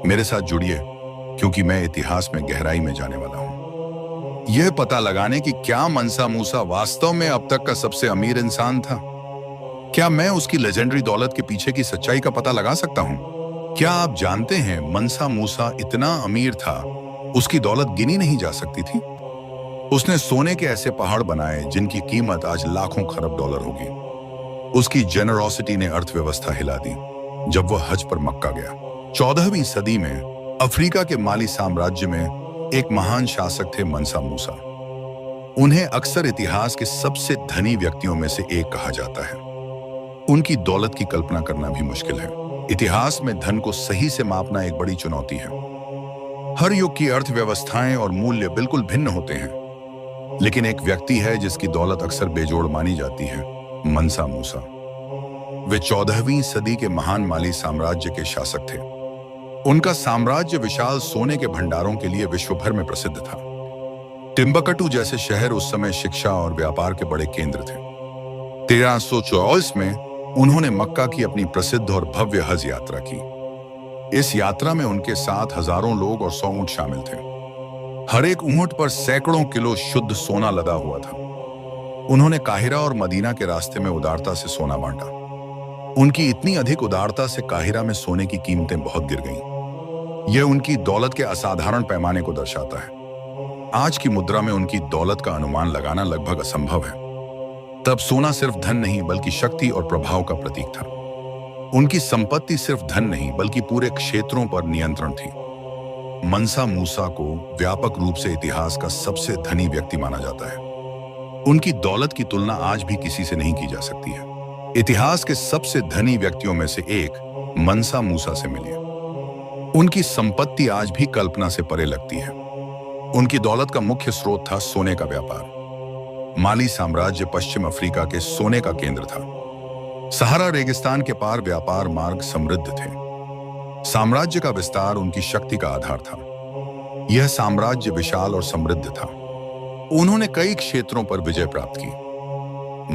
मेरे साथ जुड़िए, क्योंकि मैं इतिहास में गहराई में जाने वाला हूं। यह पता लगाने कि क्या मनसा मूसा वास्तव में अब तक का सबसे अमीर इंसान था। क्या मैं उसकी लेजेंडरी दौलत के पीछे की सच्चाई का पता लगा सकता हूं? क्या आप जानते हैं मनसा मूसा इतना अमीर था, उसकी दौलत गिनी नहीं जा सकती थी। उसने सोने के ऐसे पहाड़ बनाए जिनकी कीमत आज लाखों खरब डॉलर होगी। उसकी जेनरोसिटी ने अर्थव्यवस्था हिला दी जब वह हज पर मक्का गया। 14वीं सदी में अफ्रीका के माली साम्राज्य में एक महान शासक थे मनसा मूसा। उन्हें अक्सर इतिहास के सबसे धनी व्यक्तियों में से एक कहा जाता है। उनकी दौलत की कल्पना करना भी मुश्किल है। इतिहास में धन को सही से मापना एक बड़ी चुनौती है। हर युग की अर्थव्यवस्थाएं और मूल्य बिल्कुल भिन्न होते हैं, लेकिन एक व्यक्ति है जिसकी दौलत अक्सर बेजोड़ मानी जाती है, मनसा मूसा। वे 14वीं सदी के महान माली साम्राज्य के शासक थे। उनका साम्राज्य विशाल सोने के भंडारों के लिए विश्व भर में प्रसिद्ध था। टिम्बकटू जैसे शहर उस समय शिक्षा और व्यापार के बड़े केंद्र थे। 1344 में उन्होंने मक्का की अपनी प्रसिद्ध और भव्य हज यात्रा की। इस यात्रा में उनके साथ हजारों लोग और 100 ऊंट शामिल थे। हर एक ऊंट पर सैकड़ों किलो शुद्ध सोना लदा हुआ था। उन्होंने काहिरा और मदीना के रास्ते में उदारता से सोना बांटा। उनकी इतनी अधिक उदारता से काहिरा में सोने की कीमतें बहुत गिर गईं। यह उनकी दौलत के असाधारण पैमाने को दर्शाता है। आज की मुद्रा में उनकी दौलत का अनुमान लगाना लगभग असंभव है। तब सोना सिर्फ धन नहीं बल्कि शक्ति और प्रभाव का प्रतीक था। उनकी संपत्ति सिर्फ धन नहीं बल्कि पूरे क्षेत्रों पर नियंत्रण थी। मनसा मूसा को व्यापक रूप से इतिहास का सबसे धनी व्यक्ति माना जाता है। उनकी दौलत की तुलना आज भी किसी से नहीं की जा सकती है। इतिहास के सबसे धनी व्यक्तियों में से एक मनसा मूसा से मिलिए। उनकी संपत्ति आज भी कल्पना से परे लगती है। उनकी दौलत का मुख्य स्रोत था सोने का व्यापार। माली साम्राज्य पश्चिम अफ्रीका के सोने का केंद्र था। सहारा रेगिस्तान के पार व्यापार मार्ग समृद्ध थे। साम्राज्य का विस्तार उनकी शक्ति का आधार था। यह साम्राज्य विशाल और समृद्ध था। उन्होंने कई क्षेत्रों पर विजय प्राप्त की।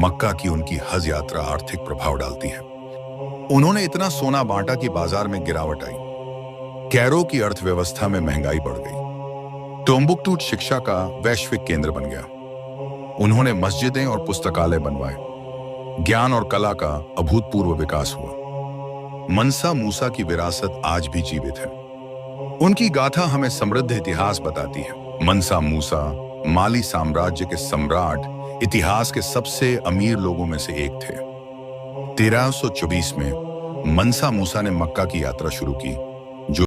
मक्का की उनकी हज यात्रा आर्थिक प्रभाव डालती है। उन्होंने इतना सोना बांटा कि बाजार में गिरावट आई। कैरो की अर्थव्यवस्था में महंगाई बढ़ गई। टोम्बुक्टू शिक्षा का वैश्विक केंद्र बन गया। उन्होंने मस्जिदें और पुस्तकालय बनवाए। ज्ञान और कला का अभूतपूर्व विकास हुआ। मनसा मूसा की विरासत आज भी जीवित है। उनकी गाथा हमें समृद्ध इतिहास बताती है। मनसा मूसा माली साम्राज्य के सम्राट, इतिहास के सबसे अमीर लोगों में से एक थे। 1324 में मनसा मूसा ने मक्का की यात्रा शुरू की।